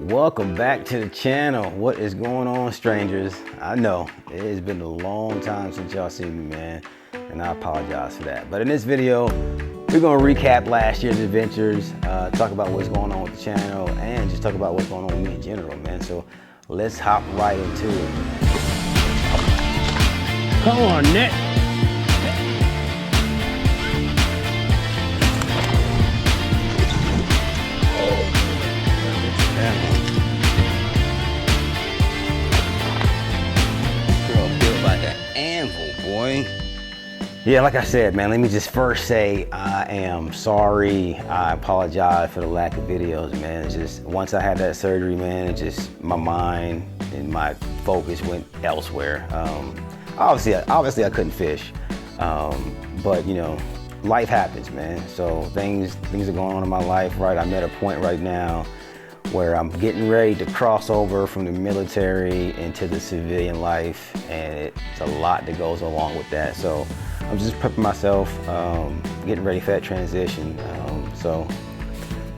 Welcome back to the channel. What is going on, strangers? I know it has been a long time since y'all seen me, man, and I apologize for that. But in this video, we're gonna recap last year's adventures, talk about what's going on with the channel, and just talk about what's going on with me in general, man. So let's hop right into it. Come on, Nick. Yeah, like I said, man, let me just first say I am sorry. I apologize for the lack of videos, man. It's just, once I had that surgery, man, it just, my mind and my focus went elsewhere. Obviously I couldn't fish, but you know, life happens, man. So things are going on in my life, right? I'm at a point right now where I'm getting ready to cross over from the military into the civilian life, and it's a lot that goes along with that. So I'm just prepping myself, getting ready for that transition. So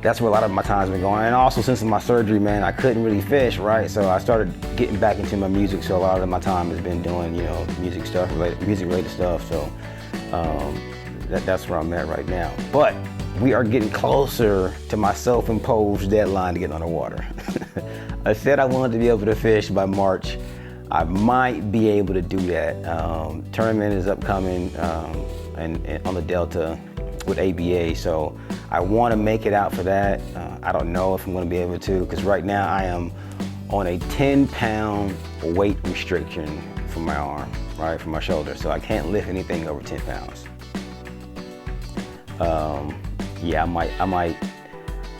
that's where a lot of my time's been going. And also, since my surgery, man, I couldn't really fish, right? So I started getting back into my music. So a lot of my time has been doing, you know, music related stuff. So that's where I'm at right now. But we are getting closer to my self-imposed deadline to get underwater. I said I wanted to be able to fish by March. I might be able to do that. Tournament is upcoming and on the Delta with ABA, so I want to make it out for that. I don't know if I'm going to be able to, because right now I am on a 10-pound weight restriction for my arm, right, for my shoulder, so I can't lift anything over 10 pounds. Yeah, I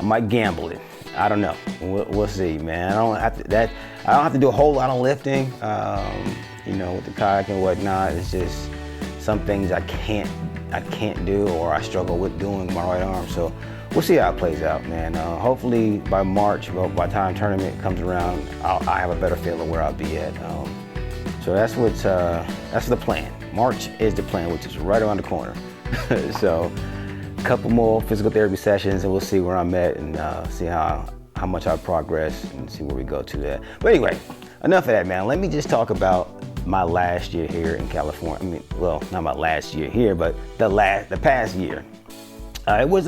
might gamble it. I don't know. We'll see, man. I don't have to do a whole lot of lifting. You know, with the kayak and whatnot. It's just some things I can't do, or I struggle with doing with my right arm. So we'll see how it plays out, man. Hopefully by March, by the time tournament comes around, I have a better feel of where I'll be at. So that's the plan. March is the plan, which is right around the corner. So a couple more physical therapy sessions, and we'll see where I'm at, and see how much I progress, and see where we go to that. But anyway, enough of that, man. Let me just talk about my last year here in California. I mean, well, not my last year here, but the past year. It was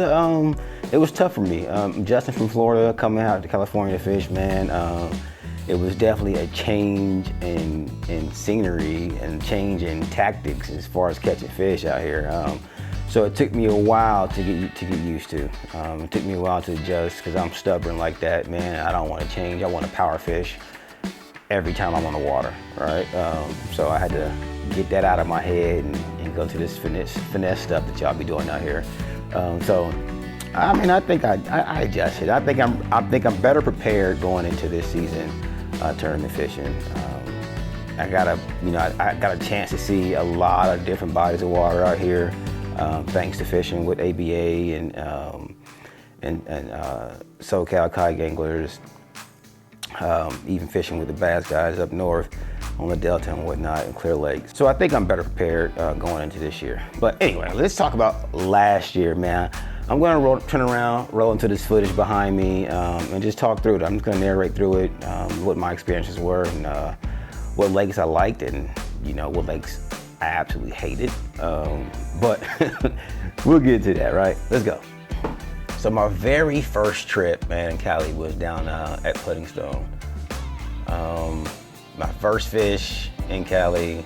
tough for me. Justin from Florida coming out to California to fish, man. It was definitely a change in scenery and change in tactics as far as catching fish out here. So it took me a while to get used to. It took me a while to adjust, because I'm stubborn like that, man. I don't want to change. I want to power fish every time I'm on the water, right? So I had to get that out of my head and go to this finesse stuff that y'all be doing out here. So I mean, I think I adjusted. I think I'm better prepared going into this season tournament fishing. I got a chance to see a lot of different bodies of water out here. Thanks to fishing with ABA and SoCal kayak anglers, even fishing with the bass guys up north on the Delta and whatnot in Clear Lake. So I think I'm better prepared going into this year. But anyway, let's talk about last year, man. I'm going to turn around, roll into this footage behind me, and just talk through it. I'm just going to narrate through it, what my experiences were, and what lakes I liked, and you know, what lakes I absolutely hated, but we'll get to that, right? Let's go. So my very first trip, man, in Cali was down at Pudding Stone. My first fish in Cali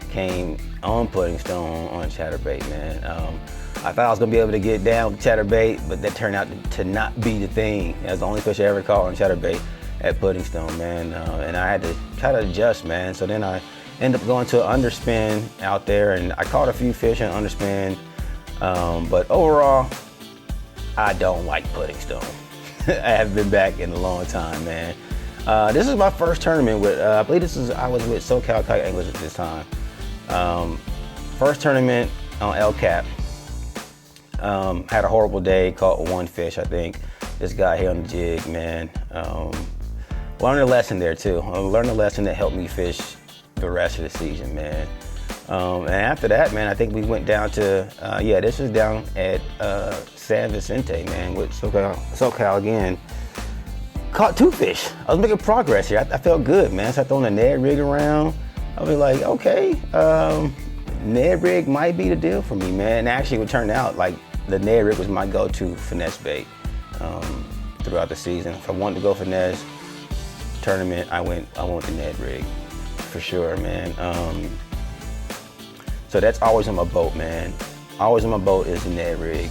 came on Pudding Stone on ChatterBait, man. I thought I was gonna be able to get down with ChatterBait, but that turned out to not be the thing. That was the only fish I ever caught on ChatterBait at Pudding Stone, man. And I had to try to adjust, man. So then I ended up going to an underspin out there, and I caught a few fish on underspin, but overall, I don't like Pudding Stone. I haven't been back in a long time, man. This is my first tournament with, I believe I was with SoCal Kayak Anglers at this time. First tournament on El Cap. Had a horrible day, caught one fish, I think. This guy here on the jig, man. Learned a lesson there too. Learned a lesson that helped me fish the rest of the season, man. And after that, man, I think we went down to, this is down at San Vicente, man, with SoCal again. caught 2 fish. I was making progress here. I felt good, man. So I throwing the Ned rig around. I was like, okay, Ned rig might be the deal for me, man. And actually, it turned out like the Ned rig was my go-to finesse bait throughout the season. If I wanted to go finesse tournament, I went with the Ned rig for sure, man. So that's always on my boat, man. Always on my boat is the Ned rig.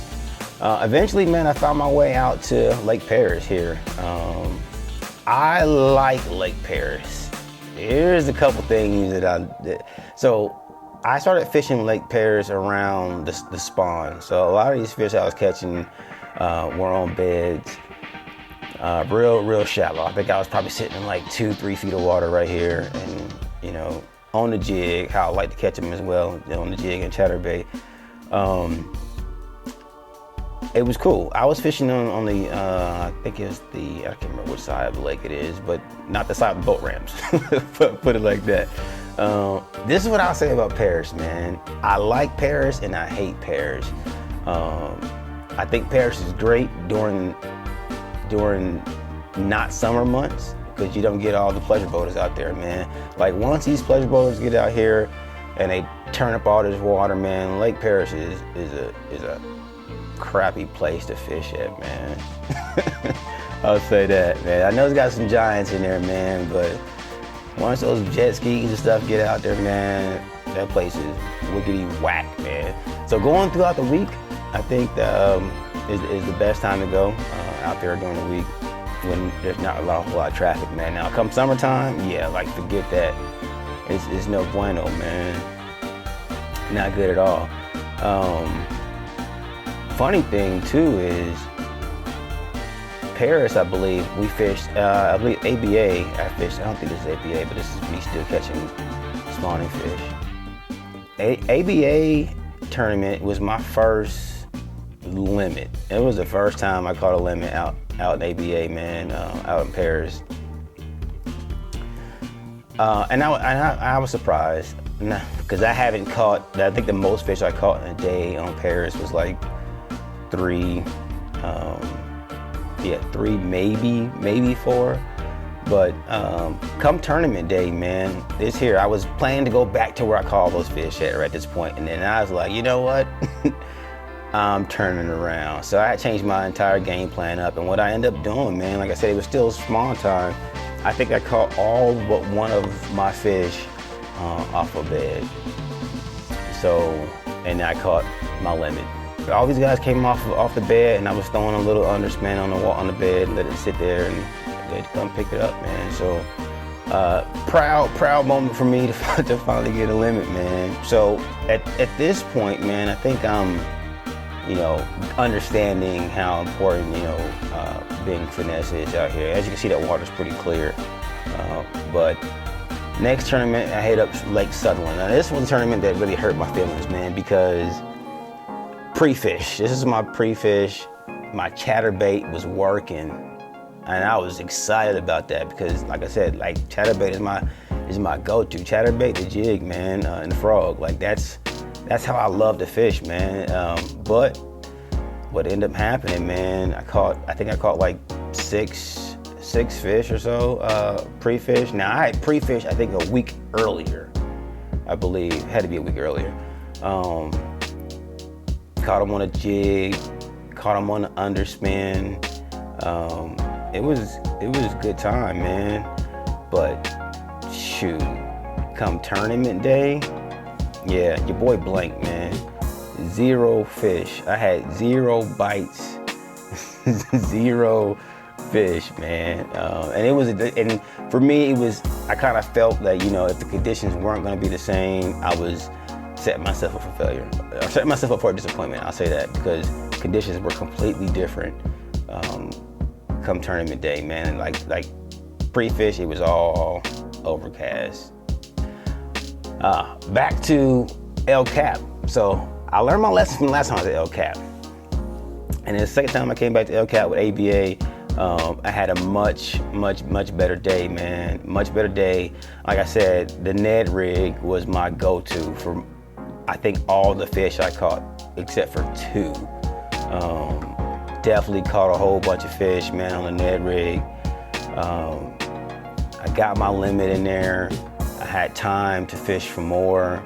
Eventually, man, I found my way out to Lake Paris here. I like Lake Paris. Here's a couple things that I did. So I started fishing Lake Paris around the spawn. So a lot of these fish I was catching were on beds, real shallow. I think I was probably sitting in like 2-3 feet of water right here, and you know, on the jig, how I like to catch them as well, on the jig and chatterbait. It was cool. I was fishing on the, I think it's the, I can't remember which side of the lake it is, but not the side of the boat ramps, put it like that. This is what I'll say about Paris, man. I like Paris and I hate Paris. I think Paris is great during not summer months, because you don't get all the pleasure boaters out there, man. Like once these pleasure boaters get out here and they turn up all this water, man, Lake Paris is a crappy place to fish at, man. I'll say that, man. I know it's got some giants in there, man, but once those jet skis and stuff get out there, man, that place is wickedy whack, man. So going throughout the week, I think is the best time to go out there during the week when there's not a whole lot of traffic, man. Now, come summertime, yeah, like forget that. It's no bueno, man. Not good at all. Funny thing too is Paris, I believe we fished. I believe ABA. I fished. I don't think this is ABA, but this is me still catching spawning fish. ABA tournament was my first limit. It was the first time I caught a limit out in ABA, man, out in Paris. And I was surprised, because I haven't caught. I think the most fish I caught in a day on Paris was like 3, 3, maybe 4. But come tournament day, man, this year I was planning to go back to where I caught those fish at this point, and then I was like, you know what? I'm turning around. So I changed my entire game plan up, and what I ended up doing, man, like I said, it was still small time. I think I caught all but one of my fish off a bed. So, and I caught my limit. All these guys came off the bed, and I was throwing a little underspin on the bed, let it sit there, and they'd come pick it up, man. So proud moment for me to finally get a limit, man. So at this point, man, I think I'm, you know, understanding how important, you know, being finesse is out here. As you can see, that water's pretty clear. But next tournament, I hit up Lake Sutherland. Now this was a tournament that really hurt my feelings, man, because pre-fish. This is my pre-fish. My chatterbait was working, and I was excited about that because, like I said, like chatterbait is my go-to. Chatterbait, the jig, man, and the frog. Like that's how I love to fish, man. But what ended up happening, man, I think I caught like six fish or so pre-fish. Now I had pre-fish, I think a week earlier, I believe. It had to be a week earlier. Caught them on a jig, caught them on an underspin. It was a good time, man. But shoot, come tournament day, yeah, your boy blanked, man. 0 fish. I had 0 bites, 0 fish, man. And for me, I kind of felt that, you know, if the conditions weren't going to be the same, I was setting myself up for failure, or setting myself up for a disappointment. I'll say that, because conditions were completely different come tournament day, man. Like pre-fish, it was all overcast. Back to El Cap. So I learned my lesson from the last time I was at El Cap. And then the second time I came back to El Cap with ABA, I had a much better day, man. Much better day. Like I said, the Ned rig was my go-to for, I think, all the fish I caught, except for 2. Definitely caught a whole bunch of fish, man, on the Ned rig. I got my limit in there. I had time to fish for more.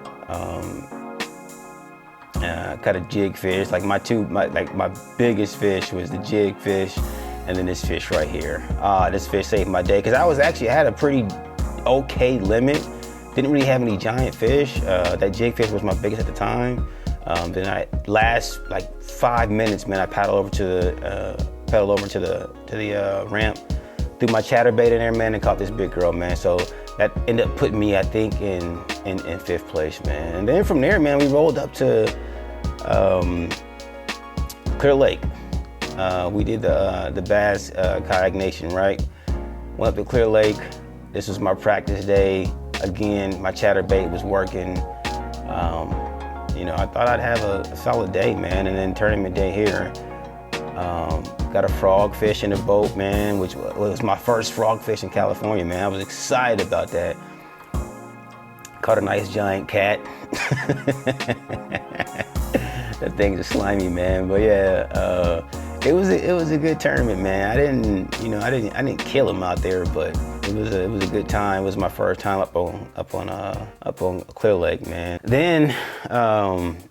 Caught a jig fish. Like my biggest fish was the jig fish, and then this fish right here. This fish saved my day because I had a pretty okay limit. Didn't really have any giant fish. That jig fish was my biggest at the time. Then last like 5 minutes, man, I paddled over to the ramp, threw my chatterbait in there, man, and caught this big girl, man. So that ended up putting me, I think, in 5th place, man. And then from there, man, we rolled up to Clear Lake. We did the Bass Kayak Nation, right? Went up to Clear Lake. This was my practice day. Again, my chatterbait was working. You know, I thought I'd have a solid day, man. And then tournament day here, got a frog fish in the boat, man, which was my first frog fish in California, man. I was excited about that. Caught a nice giant cat. That thing's a slimy, man. But yeah, it was a good tournament, man. I didn't kill him out there, but it was a good time. It was my first time up on Clear Lake, man. Then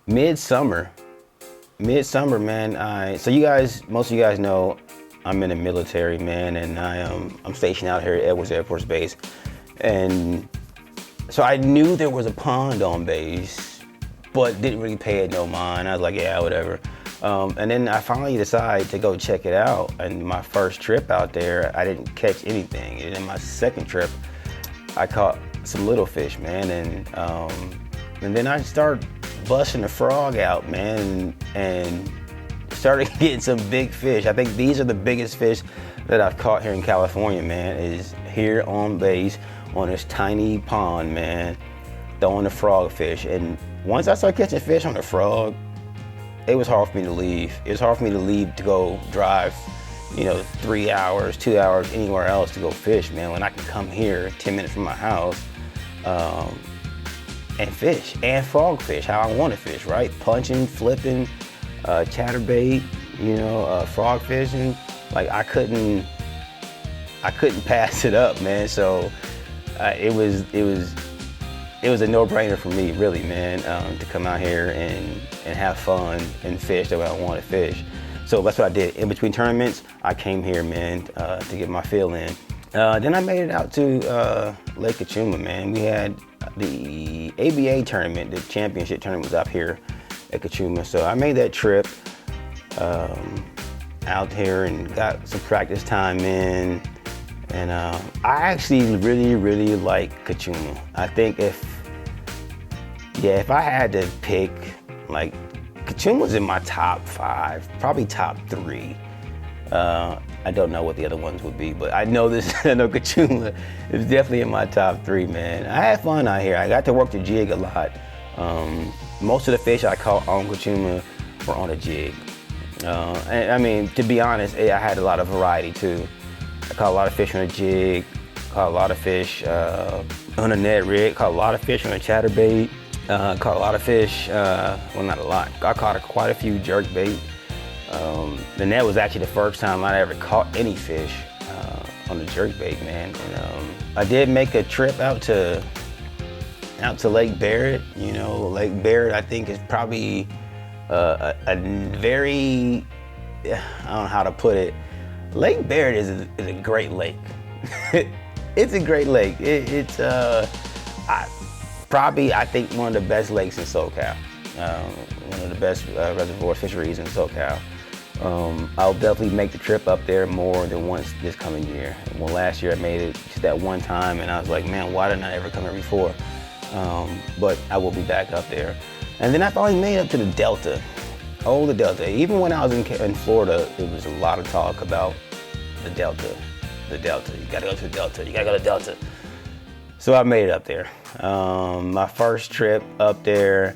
midsummer, man. So most of you guys know I'm in the military, man, and I'm stationed out here at Edwards Air Force Base, and so I knew there was a pond on base, but didn't really pay it no mind. I was like, yeah, whatever. And then I finally decided to go check it out. And my first trip out there, I didn't catch anything. And then my second trip, I caught some little fish, man. And then I started busting the frog out, man, and started getting some big fish. I think these are the biggest fish that I've caught here in California, man, is here on base on this tiny pond, man, throwing the frog fish. And once I started catching fish on the frog, it was hard for me to leave. It was hard for me to leave to go drive, 3 hours, 2 hours, anywhere else to go fish, man, when I can come here 10 minutes from my house and fish, and frog fish, how I want to fish, right? Punching, flipping, chatterbait, frog fishing. Like I couldn't pass it up, man. So it was a no-brainer for me, really, man, to come out here and have fun and fish the way I want to fish. So that's what I did. In between tournaments, I came here, man, to get my feel in. Then I made it out to Lake Kachuma, man. We had the ABA tournament, the championship tournament was up here at Kachuma. So I made that trip out here and got some practice time in. And I actually really, really like Kachuma. I think if I had to pick, like, Kachuma's in my top 5, probably top 3. I don't know what the other ones would be, but I know Kachuma is definitely in my top 3, man. I had fun out here. I got to work the jig a lot. Most of the fish I caught on Kachuma were on a jig. And I mean, to be honest, I had a lot of variety too. I caught a lot of fish on a jig, caught a lot of fish on a net rig, caught a lot of fish on a chatterbait, caught a lot of fish, well, not a lot. I caught quite a few jerkbait. And that was actually the first time I ever caught any fish on the jerkbait, man. And I did make a trip out to Lake Barrett. Lake Barrett, I think, is probably a very, I don't know how to put it. Lake Barrett is a great lake. It's a great lake. It's probably, I think, one of the best lakes in SoCal. One of the best reservoir fisheries in SoCal. I'll definitely make the trip up there more than once this coming year. Well, last year I made it just that one time, and I was like, man, why didn't I ever come here before? But I will be back up there. And then I finally made it up to the Delta. Oh, the Delta. Even when I was in Florida, it was a lot of talk about the Delta. The Delta. You gotta go to the Delta. You gotta go to the Delta. So I made it up there. My first trip up there,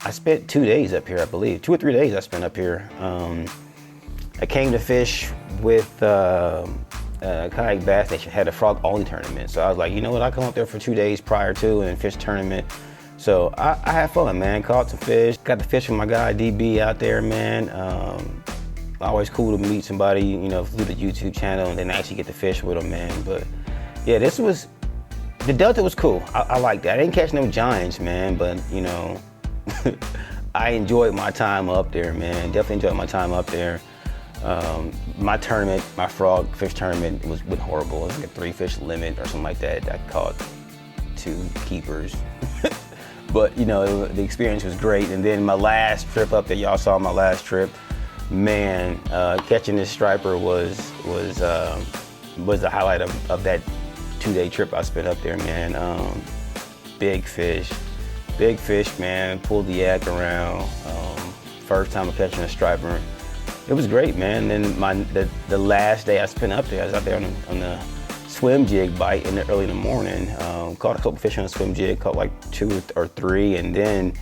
I spent 2 days up here, I believe. 2 or 3 days I spent up here. I came to fish with Kayak Bass Nation, had a frog only tournament. So I was like, you know what, I'll come up there for 2 days prior to and fish tournament. So I had fun, man. Caught some fish. Got to fish with my guy DB out there, man. always cool to meet somebody, you know, through the YouTube channel and then actually get to fish with them, man. But yeah, the Delta was cool. I liked that. I didn't catch no giants, man, but you know, I enjoyed my time up there, man. Definitely enjoyed my time up there. My tournament, my frog fish tournament went horrible. It was like a 3-fish limit or something like that. I caught 2 keepers. But you know, the experience was great. And then my last trip up there, y'all saw my last trip. Man, catching this striper was the highlight of that 2-day trip I spent up there, man. Big fish, man. Pulled the yak around. First time of catching a striper. It was great, man. Then the last day I spent up there, I was out there on the swim jig bite early in the morning. Caught a couple fish on a swim jig, caught like 2 or 3, and then,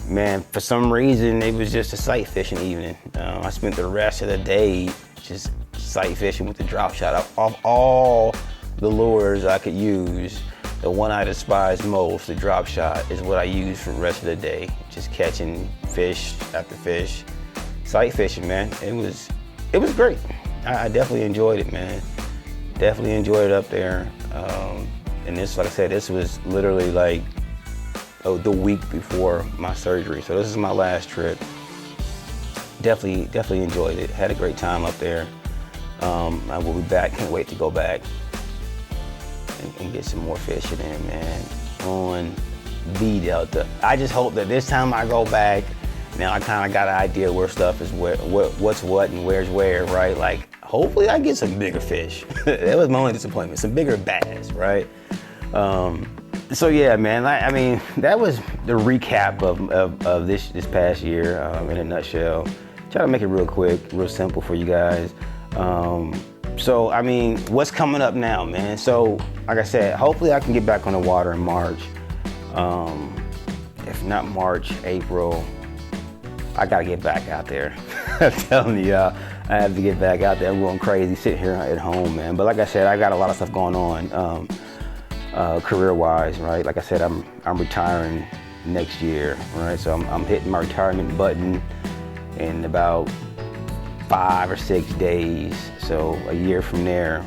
man, for some reason it was just a sight fishing evening. I spent the rest of the day just sight fishing with the drop shot. Off all the lures I could use, the one I despise most, the drop shot, is what I used for the rest of the day. Just catching fish after fish. Sight fishing, man. It was great. I definitely enjoyed it, man. Definitely enjoyed it up there. And this, like I said, this was literally like the week before my surgery. So this is my last trip. Definitely enjoyed it. Had a great time up there. I will be back. Can't wait to go back and get some more fishing in, man, on the Delta. I just hope that this time I go back, now I kind of got an idea where stuff is, what's what and where's where, right? Like, hopefully I get some bigger fish. That was my only disappointment, some bigger bass, right? So yeah, man, I mean, that was the recap of this past year in a nutshell. Try to make it real quick, real simple for you guys. So, I mean, what's coming up now, man? So, like I said, hopefully I can get back on the water in March. If not March, April, I gotta get back out there. I'm telling you, I have to get back out there. I'm going crazy sitting here at home, man. But like I said, I got a lot of stuff going on career-wise, right? Like I said, I'm retiring next year, right? So I'm hitting my retirement button in about 5 or 6 days. So a year from there,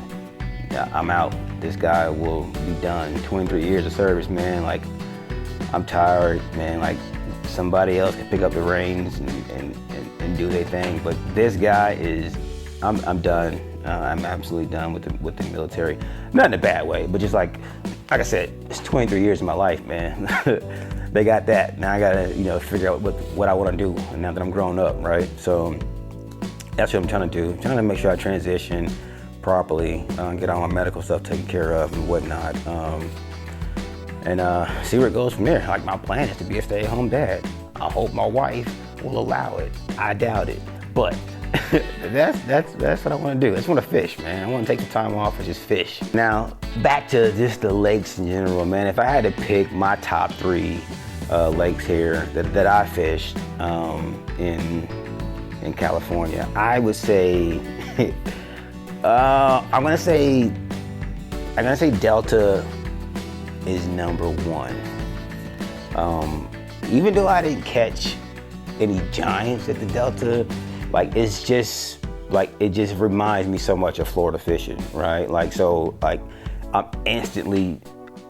I'm out. This guy will be done. 23 years of service, man. Like, I'm tired, man. Like, somebody else can pick up the reins and do their thing. But this guy is, I'm done. I'm absolutely done with the military. Not in a bad way, but just like I said, it's 23 years of my life, man. They got that. Now I gotta, you know, figure out what I want to do now that I'm grown up, right? So that's what I'm trying to do. I'm trying to make sure I transition properly, get all my medical stuff taken care of and whatnot, and see where it goes from there. Like, my plan is to be a stay-at-home dad. I hope my wife will allow it. I doubt it, but that's what I want to do. I just want to fish, man. I want to take some time off and just fish. Now, back to just the lakes in general, man. If I had to pick my top 3 lakes here that I fished in California, I would say I'm gonna say Delta is #1. Even though I didn't catch any giants at the Delta, like, it just reminds me so much of Florida fishing, right? Like, so, like, I'm instantly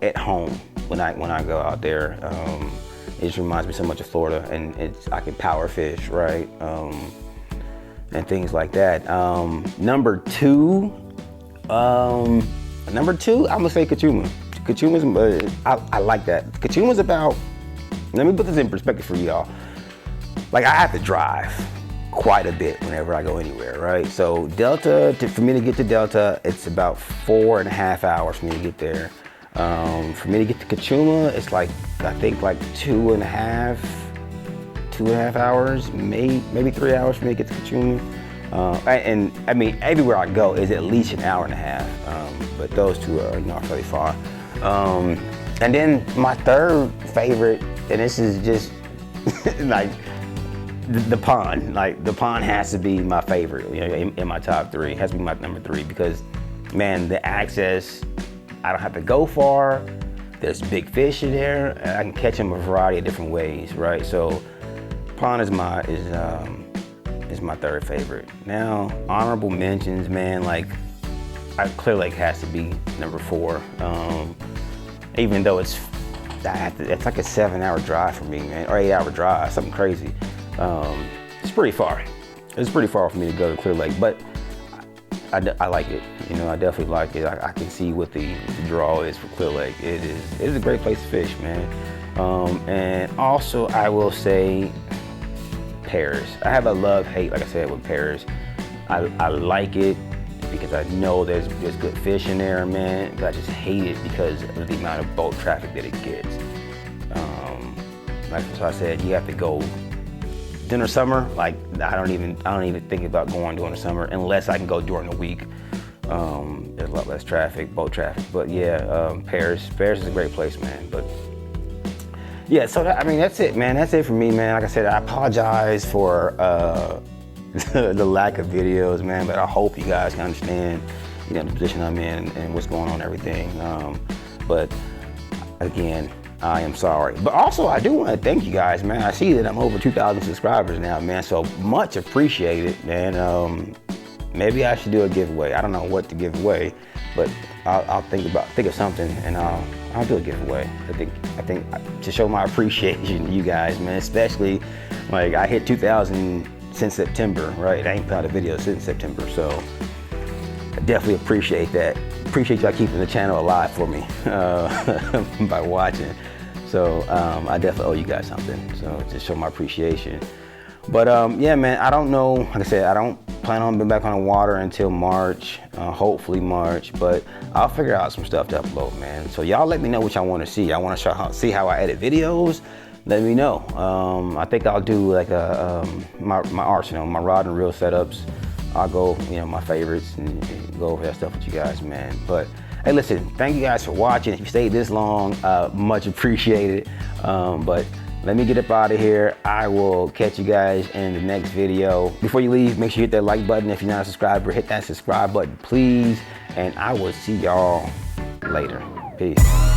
at home when I go out there. It just reminds me so much of Florida, and I can power fish, right? And things like that. Number two, I'm gonna say Kachuma. Kachuma's, I like that. Kachuma's about, let me put this in perspective for y'all. Like, I have to drive quite a bit whenever I go anywhere, right? So Delta, for me to get to Delta, it's about 4.5 hours for me to get there. For me to get to Kachuma, it's like, I think like 2.5 hours, maybe 3 hours for me to get to Kachuma. And I mean, everywhere I go is at least 1.5 hours, but those two are not really far. And then my third favorite, and this is just like the pond. Like, the pond has to be my favorite, you know, in my top 3. It has to be my number 3 because, man, the access, I don't have to go far. There's big fish in there. And I can catch them a variety of different ways, right? So pond is is my third favorite. Now, honorable mentions, man, like Clear Lake has to be number 4. Even though it's like a 7-hour drive for me, man, or 8-hour drive, something crazy. It's pretty far. It's pretty far for me to go to Clear Lake, but I like it. You know, I definitely like it. I can see what the draw is for Clear Lake. It is a great place to fish, man. And also, I will say Paris. I have a love-hate, like I said, with Paris. I like it because I know there's good fish in there, man, but I just hate it because of the amount of boat traffic that it gets. Like so I said, you have to go during the summer. Like I don't even think about going during the summer unless I can go during the week. There's a lot less traffic, boat traffic. But yeah, Paris is a great place, man. But yeah, so I mean that's it, man. That's it for me, man. Like I said, I apologize for the lack of videos, man, but I hope you guys can understand, you know, the position I'm in and what's going on and everything. But again, I am sorry. But also, I do want to thank you guys, man. I see that I'm over 2,000 subscribers now, man, so much appreciated, man. Maybe I should do a giveaway. I don't know what to give away, but I'll think of something and I'll do a giveaway. I think to show my appreciation to you guys, man, especially like I hit 2,000 since September, right? I ain't put out a video since September, so I definitely appreciate that. Appreciate y'all keeping the channel alive for me by watching. So I definitely owe you guys something, so just show my appreciation. But yeah, man, I don't know, like I said, I don't plan on being back on the water until March, hopefully March, but I'll figure out some stuff to upload, man. So y'all let me know what y'all want to see. I want to see how I edit videos. Let me know. I think I'll do like my arsenal, my rod and reel setups. I'll go, you know, my favorites and go over that stuff with you guys, man. But hey, listen, thank you guys for watching. If you stayed this long, much appreciated. But let me get up out of here. I will catch you guys in the next video. Before you leave, make sure you hit that like button. If you're not a subscriber, hit that subscribe button, please. And I will see y'all later. Peace.